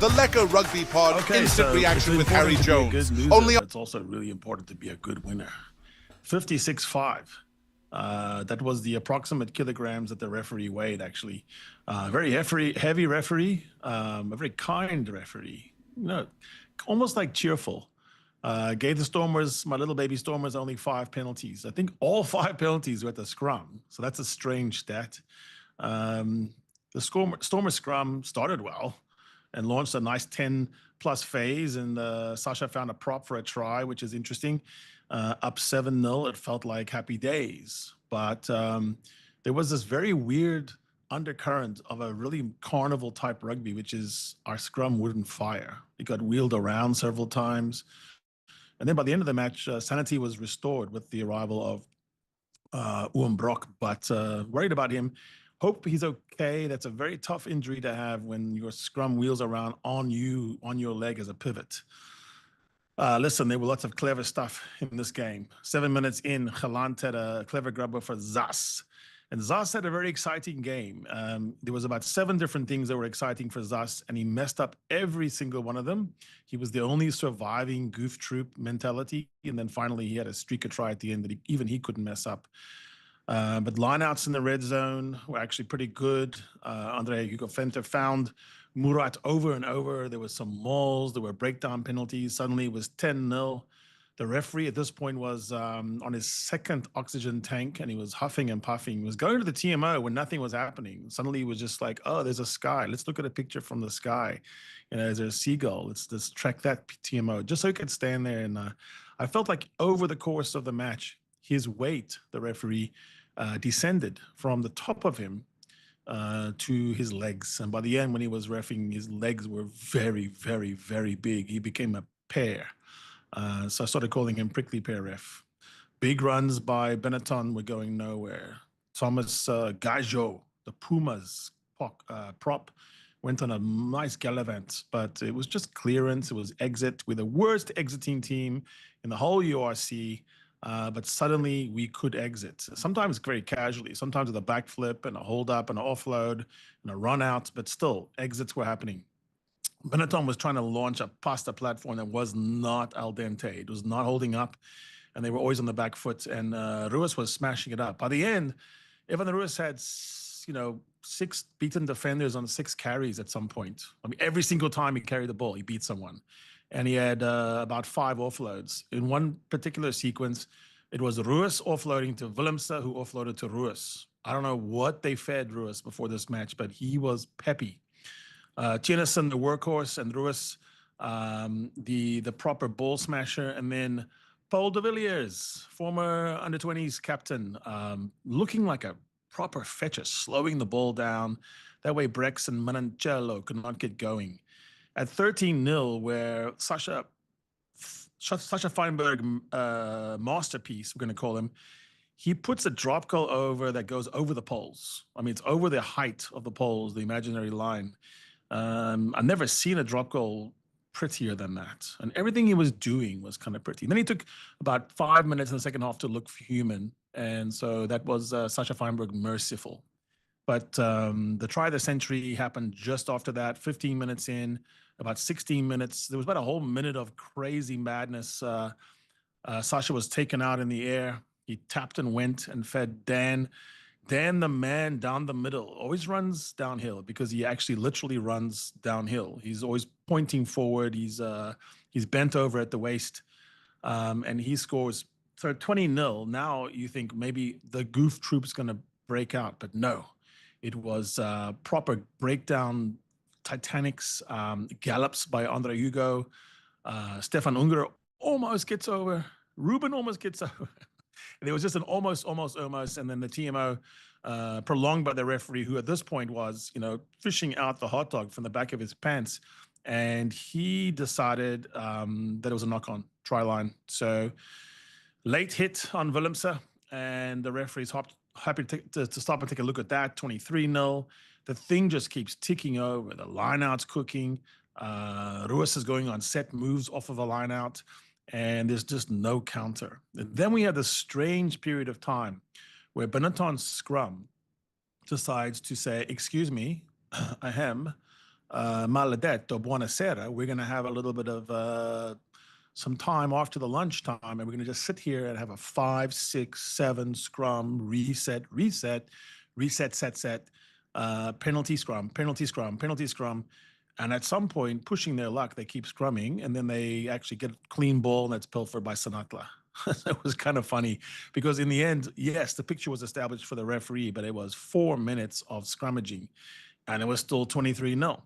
The Lekker Rugby Pod instant reaction with Harry Jones. It's also really important to be a good winner. 56.5. That was the approximate kilograms that the referee weighed, actually. Very heavy referee, a very kind referee. Almost like cheerful. Gave the Stormers, my little baby Stormers, only 5 penalties. I think all 5 penalties were at the scrum. So that's a strange stat. The Stormers scrum started well and launched a nice 10-plus phase, and Sasha found a prop for a try, which is interesting. Up 7-0, it felt like happy days. But there was this very weird undercurrent of a really carnival-type rugby, which is our scrum wouldn't fire. It got wheeled around several times. And then by the end of the match, sanity was restored with the arrival of Oom Brock, but worried about him. Hope he's okay. That's a very tough injury to have when your scrum wheels around on you, on your leg as a pivot. Listen, there were lots of clever stuff in this game. 7 minutes in, Gelant had a clever grubber for Zas. And Zas had a very exciting game. There was about 7 different things that were exciting for Zas, and he messed up every single one of them. He was the only surviving goof troop mentality. And then finally, he had a streaker try at the end that even he couldn't mess up. But lineouts in the red zone were actually pretty good. Andre Hugo Venter found Murat over and over. There was some mauls. There were breakdown penalties. Suddenly it was 10-0. The referee at this point was on his second oxygen tank, and he was huffing and puffing. He was going to the TMO when nothing was happening. Suddenly he was just like, oh, there's a sky. Let's look at a picture from the sky. Is there a seagull? Let's track that TMO, just so he could stand there. And I felt like over the course of the match, his weight, the referee, descended from the top of him to his legs. And by the end, when he was reffing, his legs were very, very, very big. He became a pear. So I started calling him Prickly Pear Ref. Big runs by Benetton were going nowhere. Thomas Gajo, the Pumas prop, went on a nice gallivant, but it was just clearance. It was exit. We're the worst exiting team in the whole URC. But suddenly we could exit. Sometimes very casually, sometimes with a backflip and a hold up and an offload and a run out, but still exits were happening. Benetton was trying to launch a pasta platform that was not al dente. It was not holding up, and they were always on the back foot, and Ruiz was smashing it up. By the end, Evan Ruiz had 6 beaten defenders on 6 carries at some point. I mean, every single time he carried the ball, he beat someone. And he had about 5 offloads. In one particular sequence, it was Ruiz offloading to Willemse, who offloaded to Ruiz. I don't know what they fed Ruiz before this match, but he was peppy. Chinison, the workhorse, and Ruiz, the proper ball smasher. And then Paul de Villiers, former under-20s captain, looking like a proper fetcher, slowing the ball down. That way Brex and Manancello could not get going. At 13-0, where Sasha Feinberg masterpiece, we're going to call him, he puts a drop goal over that goes over the poles. I mean, it's over the height of the poles, the imaginary line. I've never seen a drop goal prettier than that. And everything he was doing was kind of pretty. And then he took about 5 minutes in the second half to look human. And so that was Sasha Feinberg merciful. But the try of the century happened just after that, 15 minutes in, about 16 minutes. There was about a whole minute of crazy madness. Sasha was taken out in the air. He tapped and went and fed Dan. Dan, the man down the middle, always runs downhill because he actually literally runs downhill. He's always pointing forward. He's bent over at the waist, and he scores. So 20-0. Now you think maybe the goof troop's going to break out, but no. It was proper breakdown, Titanics, gallops by Andre Hugo. Stefan Unger almost gets over. Ruben almost gets over. And it was just an almost, and then the TMO prolonged by the referee, who at this point was, fishing out the hot dog from the back of his pants. And he decided that it was a knock-on try line. So late hit on Willemse, and the referee's happy to stop and take a look at that. 23-0. The thing just keeps ticking over. The lineout's cooking. Ruiz is going on set moves off of a lineout, and there's just no counter. And then we had this strange period of time where Benetton's scrum decides to say, excuse me, ahem, maledetto, buonasera. We're going to have a little bit of some time after the lunchtime, and we're going to just sit here and have a 5, 6, 7 scrum, reset, set, penalty scrum, penalty scrum, penalty scrum. And at some point, pushing their luck, they keep scrumming, and then they actually get a clean ball, and that's pilfered by Sinatla. It was kind of funny because in the end, yes, the picture was established for the referee, but it was 4 minutes of scrummaging, and it was still 23-0.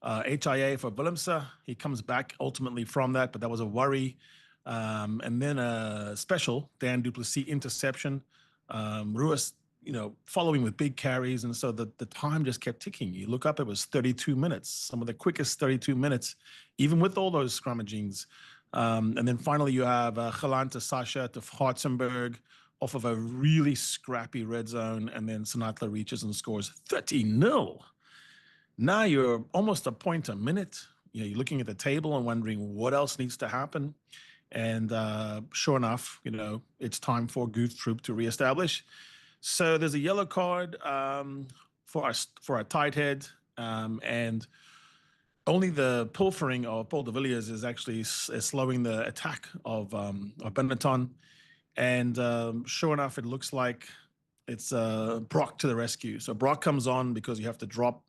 HIA for Willemse. He comes back ultimately from that, but that was a worry. And then a special Dan du Plessis interception. Ruiz, following with big carries, and so the time just kept ticking. You look up, it was 32 minutes, some of the quickest 32 minutes, even with all those scrummagings. And then finally, you have Gelaan to Sasha to Hartzenberg off of a really scrappy red zone, and then Sinatla reaches and scores 30-0. Now you're almost a point a minute. You're looking at the table and wondering what else needs to happen. And sure enough, it's time for Goof Troop to reestablish. So there's a yellow card for our tight head, and only the pilfering of Paul de Villiers is actually slowing the attack of Benetton. And sure enough, it looks like it's Brock to the rescue. So Brock comes on because you have to drop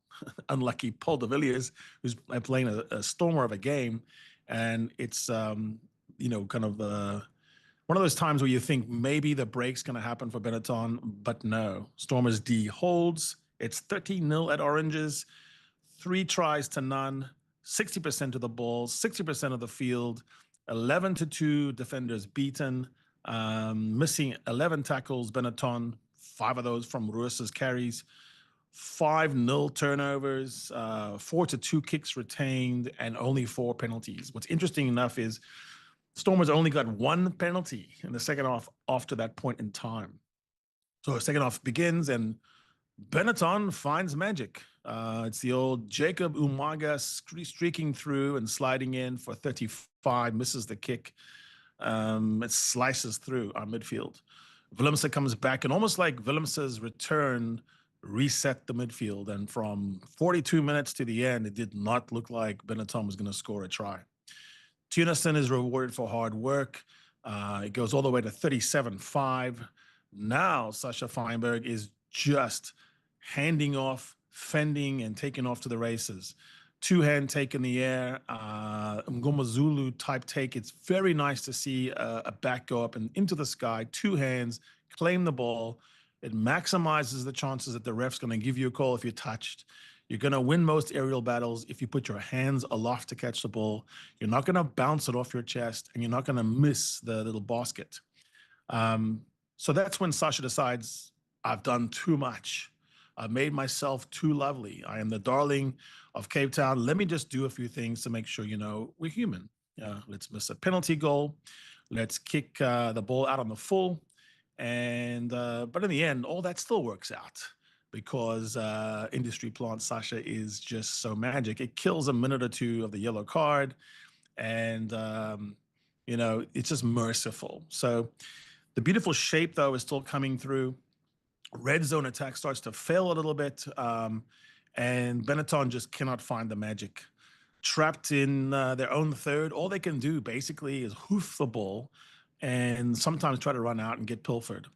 unlucky Paul de Villiers, who's playing a stormer of a game. And it's, kind of one of those times where you think maybe the break's going to happen for Benetton, but no. Stormers D holds. It's 13-0 at Oranges, 3 tries to none, 60% of the ball, 60% of the field, 11-2 defenders beaten, missing 11 tackles, Benetton, 5 of those from Ruiz's carries, 5-0 turnovers, 4-2 kicks retained, and only 4 penalties. What's interesting enough is Stormers only got 1 penalty in the second half after that point in time. So the second half begins, and Benetton finds magic. It's the old Jacob Umaga streaking through and sliding in for 35, misses the kick. It slices through our midfield. Willemse comes back, and almost like Willemse's return reset the midfield. And from 42 minutes to the end, it did not look like Benetton was going to score a try. Tunison is rewarded for hard work. It goes all the way to 37-5. Now Sasha Feinberg is just handing off, fending, and taking off to the races. 2-hand take in the air, Ngomazulu type take. It's very nice to see a back go up and into the sky, 2 hands, claim the ball. It maximizes the chances that the ref's going to give you a call if you're touched. You're going to win most aerial battles if you put your hands aloft to catch the ball. You're not going to bounce it off your chest, and you're not going to miss the little basket. So that's when Sasha decides, I've done too much. I've made myself too lovely. I am the darling of Cape Town. Let me just do a few things to make sure, we're human. Let's miss a penalty goal. Let's kick the ball out on the full. And but in the end, all that still works out because industry plant Sasha is just so magic. It kills a minute or 2 of the yellow card, and it's just merciful. So the beautiful shape, though, is still coming through. Red zone attack starts to fail a little bit, and Benetton just cannot find the magic. Trapped in their own third, all they can do basically is hoof the ball and sometimes try to run out and get pilfered.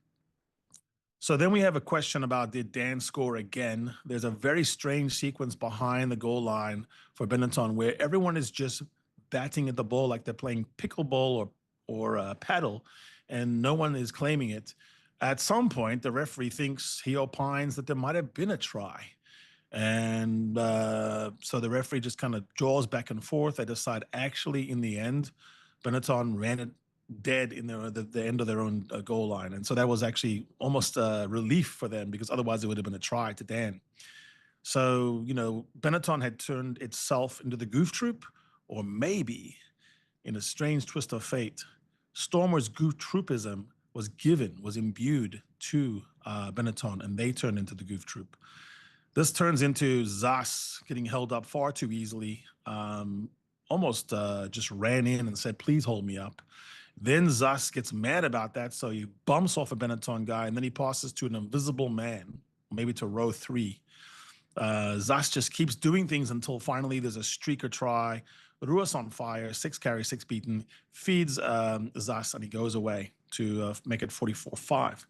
So then we have a question about, did Dan score again? There's a very strange sequence behind the goal line for Benetton where everyone is just batting at the ball like they're playing pickleball or paddle, and no one is claiming it. At some point, the referee thinks, he opines that there might have been a try. And so the referee just kind of draws back and forth. They decide, actually, in the end, Benetton ran it dead in the end of their own goal line. And so that was actually almost a relief for them, because otherwise it would have been a try to Dan. So, Benetton had turned itself into the goof troop, or maybe, in a strange twist of fate, Stormers' goof troopism was imbued to Benetton, and they turned into the goof troop. This turns into Zas getting held up far too easily, almost just ran in and said, please hold me up. Then Zas gets mad about that, so he bumps off a Benetton guy, and then he passes to an invisible man, maybe to row 3. Zas just keeps doing things until finally there's a streaker try. Ruas on fire, 6 carries, 6 beaten, feeds Zas, and he goes away to make it 44-5.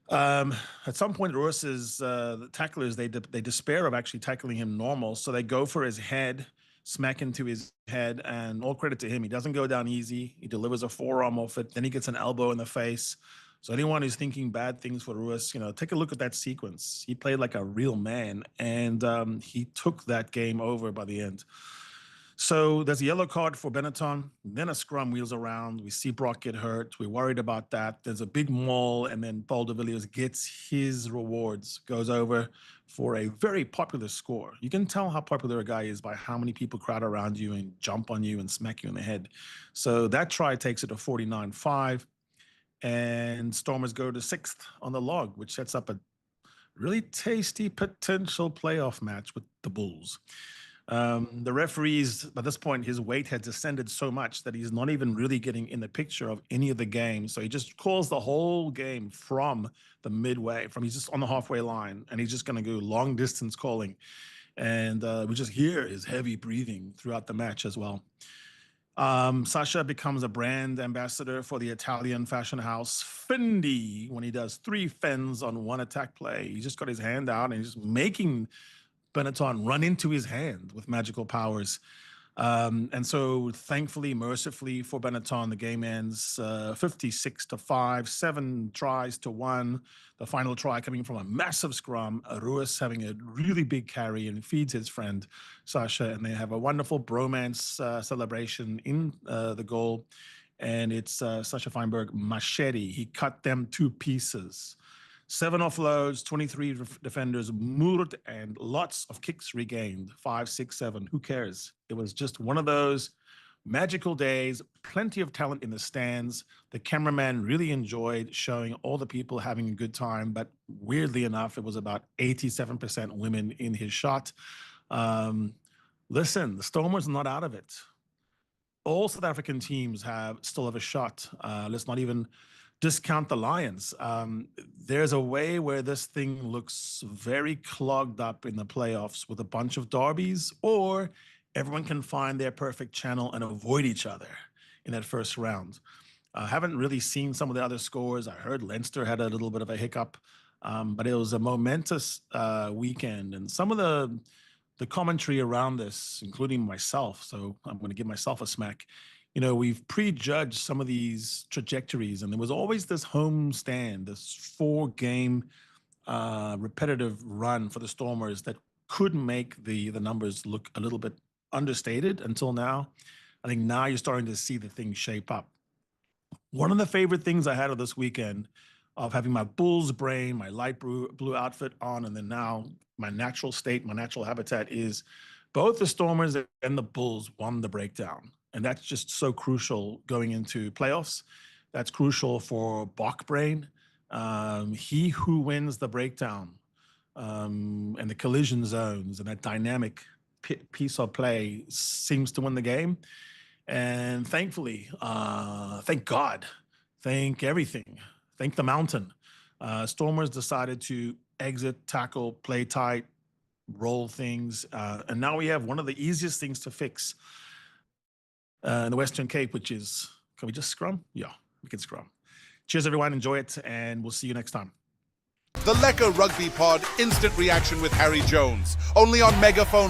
At some point, Ruas's the tacklers, they despair of actually tackling him normal, so they go for his head, smack into his head, and all credit to him. He doesn't go down easy. He delivers a forearm off it. Then he gets an elbow in the face. So anyone who's thinking bad things for Ruas, take a look at that sequence. He played like a real man, and he took that game over by the end. So there's a yellow card for Benetton. Then a scrum wheels around. We see Brock get hurt. We're worried about that. There's a big maul, and then Paul de Villiers gets his rewards, goes over for a very popular score. You can tell how popular a guy is by how many people crowd around you and jump on you and smack you in the head. So that try takes it to 49-5, and Stormers go to 6th on the log, which sets up a really tasty potential playoff match with the Bulls. The referees, by this point, his weight had descended so much that he's not even really getting in the picture of any of the games. So he just calls the whole game from the midway, he's just on the halfway line, and he's just going to go long distance calling. And we just hear his heavy breathing throughout the match as well. Sasha becomes a brand ambassador for the Italian fashion house Fendi when he does 3 fens on 1 attack play. He just got his hand out and he's just making Benetton run into his hand with magical powers. And so thankfully, mercifully for Benetton, the game ends 56-5, 7 tries to 1. The final try coming from a massive scrum, Ruas having a really big carry and feeds his friend Sasha, and they have a wonderful bromance celebration in the goal. And it's Sasha Feinberg machete. He cut them to pieces. 7 offloads, 23 defenders moored, and lots of kicks regained. 5, 6, 7. Who cares? It was just one of those magical days. Plenty of talent in the stands. The cameraman really enjoyed showing all the people having a good time, but weirdly enough, it was about 87% women in his shot. Listen, the Stormers are not out of it. All South African teams still have a shot. Let's not even discount the Lions. There's a way where this thing looks very clogged up in the playoffs with a bunch of derbies, or everyone can find their perfect channel and avoid each other in that first round. I haven't really seen some of the other scores. I heard Leinster had a little bit of a hiccup, but it was a momentous weekend. And some of the commentary around this, including myself, so I'm going to give myself a smack, we've prejudged some of these trajectories, and there was always this home stand, this 4-game repetitive run for the Stormers that could make the numbers look a little bit understated until now. I think now you're starting to see the thing shape up. One of the favorite things I had of this weekend, of having my Bulls brain, my light blue outfit on, and then now my natural state, my natural habitat, is both the Stormers and the Bulls won the breakdown. And that's just so crucial going into playoffs. That's crucial for Bach brain. He who wins the breakdown and the collision zones and that dynamic piece of play seems to win the game. And thankfully, thank God, thank everything, thank the mountain, Stormers decided to exit, tackle, play tight, roll things. And now we have one of the easiest things to fix in the Western Cape, which is, can we just scrum? Yeah, we can scrum. Cheers, everyone. Enjoy it, and we'll see you next time. The Lekker Rugby Pod Instant Reaction with Harry Jones, only on Megaphone.